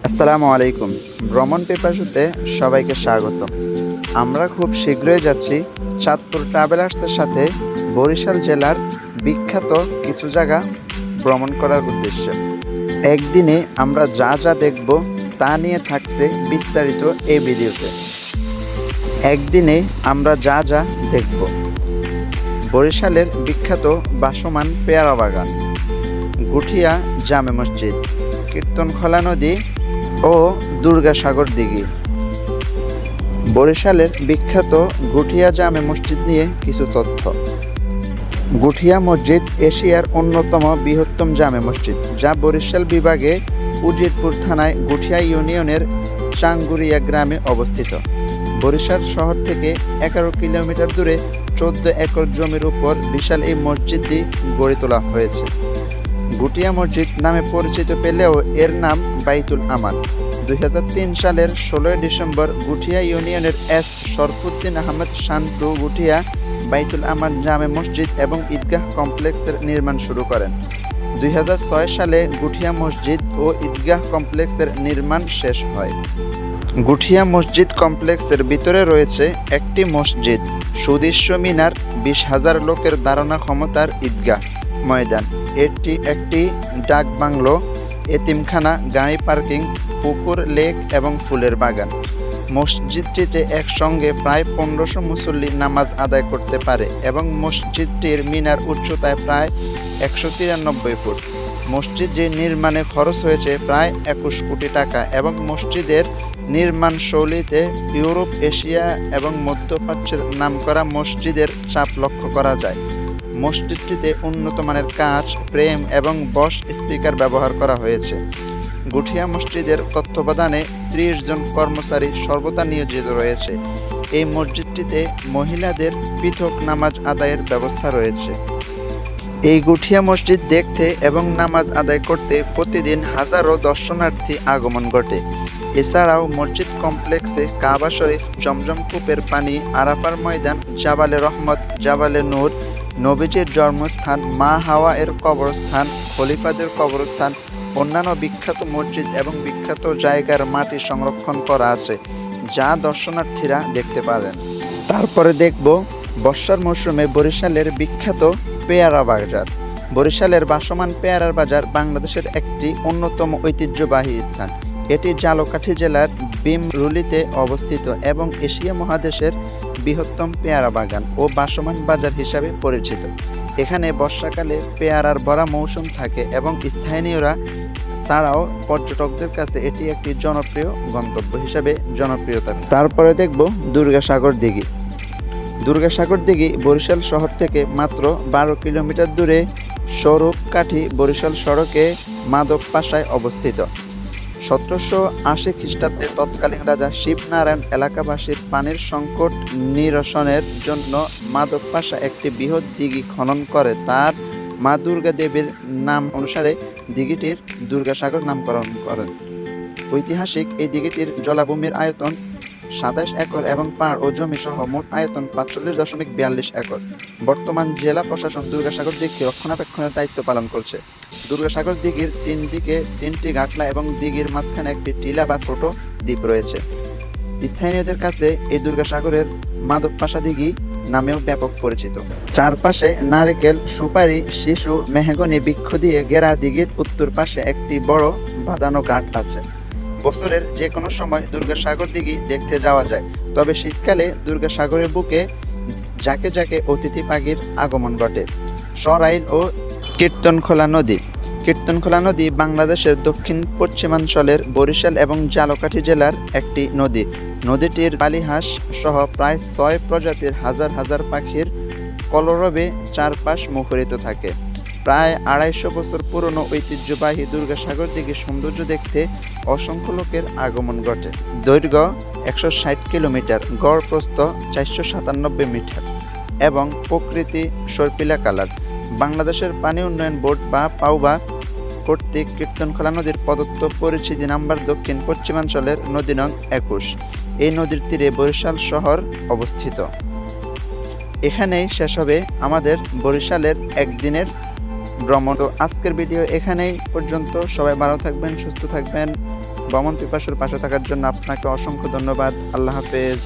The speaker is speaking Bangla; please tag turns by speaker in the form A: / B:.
A: আসসালামু আলাইকুম। ভ্রমণ পিপাসুতে সবাইকে স্বাগত। আমরা খুব শীঘ্রই যাচ্ছি চাঁদপুর ট্রাভেলার্সের সাথে বরিশাল জেলার বিখ্যাত কিছু জায়গা ভ্রমণ করার উদ্দেশ্যে। একদিনে আমরা যা যা দেখব তা নিয়ে থাকছে বিস্তারিত এই ভিডিওতে। একদিনে আমরা যা যা দেখব: বরিশালের বিখ্যাত ভাসমান পেয়ারা বাগান, গুঠিয়া জামে মসজিদ, কীর্তনখোলা নদী ও দুর্গাসাগর দিঘি। বরিশালের বিখ্যাত গুঠিয়া জামে মসজিদ নিয়ে কিছু তথ্য। গুঠিয়া মসজিদ এশিয়ার অন্যতম বৃহত্তম জামে মসজিদ, যা বরিশাল বিভাগে উজিরপুর থানায় গুঠিয়া ইউনিয়নের চাঙ্গুরিয়া গ্রামে অবস্থিত। বরিশাল শহর থেকে 11 কিলোমিটার দূরে 14 একর জমির উপর বিশাল এই মসজিদটি গড়ে তোলা হয়েছে। গুঠিয়া মসজিদ নামে পরিচিত পেলেও এর নাম বাইতুল আমান। 2003 সালের 16 ডিসেম্বর গুঠিয়া ইউনিয়নের এস শরফুদ্দিন আহমেদ শান্তু গুঠিয়া বাইতুল আমান জামে মসজিদ এবং ঈদগাহ কমপ্লেক্সের নির্মাণ শুরু করেন। 2006 সালে গুঠিয়া মসজিদ ও ঈদগাহ কমপ্লেক্সের নির্মাণ শেষ হয়। গুঠিয়া মসজিদ কমপ্লেক্সের ভিতরে রয়েছে একটি মসজিদ, সুদৃশ্য মিনার, 20,000 লোকের ধারণা ক্ষমতার ঈদগাহ ময়দান, এটি একটি ডাক বাংলো, এতিমখানা, গাড়ি পার্কিং, পুকুর, লেক এবং ফুলের বাগান। মসজিদটিতে একসঙ্গে প্রায় 1500 মুসল্লি নামাজ আদায় করতে পারে এবং মসজিদটির মিনার উচ্চতায় প্রায় 193 ফুট। মসজিদটি নির্মাণে খরচ হয়েছে প্রায় 21 কোটি টাকা এবং মসজিদের নির্মাণ শৈলীতে ইউরোপ, এশিয়া এবং মধ্যপ্রাচ্যের নামকরা মসজিদের ছাপ লক্ষ্য করা যায়। মসজিদটিতে উন্নত মানের কাচ, ফ্রেম এবং বস স্পিকার ব্যবহার করা হয়েছে। গুঠিয়া মসজিদের তত্ত্বাবধানে 30 জন কর্মচারী সর্বদা নিয়োজিত রয়েছে। এই মসজিদটিতে মহিলাদের পৃথক নামাজ আদায়ের ব্যবস্থা রয়েছে। এই গুঠিয়া মসজিদ দেখতে এবং নামাজ আদায় করতে প্রতিদিন হাজারো দর্শনার্থী আগমন ঘটে। এছাড়াও মসজিদ কমপ্লেক্সে কাবা শরীফ, জমজম কূপের পানি, আরাফার ময়দান, জাবালে রহমত, জাবালে নূর, নবীজির জন্মস্থান, মা হাওয়া এর কবরস্থান, খলিফাদের কবরস্থান, অন্যান্য বিখ্যাত মসজিদ এবং বিখ্যাত জায়গার মাটি সংরক্ষণ করা আছে, যা দর্শনার্থীরা দেখতে পারেন। তারপরে দেখব বর্ষার মৌসুমে বরিশালের বিখ্যাত পেয়ারা বাজার। বরিশালের ভাসমান পেয়ারার বাজার বাংলাদেশের একটি অন্যতম ঐতিহ্যবাহী স্থান। এটি ঝালকাঠি জেলার ভীমরুলিতে অবস্থিত এবং এশিয়া মহাদেশের বৃহত্তম পেয়ারা বাগান ও ভাসমান বাজার হিসাবে পরিচিত। এখানে বর্ষাকালে পেয়ারার ভরা মৌসুম থাকে এবং স্থানীয়রা ছাড়াও পর্যটকদের কাছে এটি একটি জনপ্রিয় গন্তব্য হিসাবে জনপ্রিয়তা। তারপরে দেখব দুর্গাসাগর দিঘি। দুর্গাসাগর দিঘি বরিশাল শহর থেকে মাত্র 12 কিলোমিটার দূরে স্বরূপকাঠি বরিশাল সড়কে মাধবপাশায় অবস্থিত। 1780 খ্রিস্টাব্দে তৎকালীন রাজা শিবনারায়ণ এলাকাবাসীর পানির সংকট নিরসনের জন্য মাধবপাশা একটি বৃহৎ দিঘি খনন করে তার মা দুর্গা দেবীর নাম অনুসারে দিঘিটির দুর্গাসাগর নামকরণ করেন। ঐতিহাসিক এই দিঘিটির জলাভূমির আয়তন 27 একর এবং পাড় ও জমি সহ মোট আয়তন 45.42 একর। বর্তমান জেলা প্রশাসন দুর্গাসাগর দিঘি রক্ষণাবেক্ষণের দায়িত্ব পালন করছে। দুর্গাসাগর দিঘির 3 দিকে 3টি ঘাটলা এবং দিঘির মাঝখানে একটি টিলা বা ছোট দ্বীপ রয়েছে। স্থানীয়দের কাছে এই দুর্গাসাগরের মাধবপাশা দিঘি নামেও ব্যাপক পরিচিত। চারপাশে নারকেল, সুপারি, শিশু, মেহগনি বৃক্ষ দিয়ে ঘেরা দিঘির উত্তর পাশে একটি বড় বাঁধানো ঘাট আছে। বছরের যে কোনো সময় দুর্গাসাগর দিঘি দেখতে যাওয়া যায়, তবে শীতকালে দুর্গাসাগরের বুকে জাকে জাকে অতিথি পাখির আগমন ঘটে। সরাইল ও কীর্তনখোলা নদী। কীর্তনখোলা নদী বাংলাদেশের দক্ষিণ পশ্চিমাঞ্চলের বরিশাল এবং ঝালকাঠি জেলার একটি নদী। নদীটির বালিহাঁস সহ প্রায় 6 প্রজাতির হাজার হাজার পাখির কলরবে চারপাশ মুখরিত থাকে। প্রায় 250 বছর পুরনো ঐতিহ্যবাহী দুর্গাসাগর দিঘির সৌন্দর্য দেখতে অসংখ্য লোকের আগমন ঘটে। দৈর্ঘ্য 160 কিলোমিটার, গড় প্রস্থ 497 মিটার এবং প্রকৃতি সর্পিলা কালার। বাংলাদেশের পানি উন্নয়ন বোর্ড বা পাউবা কর্তৃক কীর্তনখোলা নদীর প্রদত্ত পরিচিতি নাম্বার দক্ষিণ পশ্চিমাঞ্চলের নদী নং 21। এই নদীর তীরে বরিশাল শহর অবস্থিত। এখানেই শেষ হবে আমাদের বরিশালের একদিনের ভ্রমণ। তো আজকের ভিডিও এখানেই পর্যন্ত। সবাই ভালো থাকবেন, সুস্থ থাকবেন। ভ্রমণ পিপাসুর পাশে থাকার জন্য আপনাকে অসংখ্য ধন্যবাদ। আল্লাহ হাফেজ।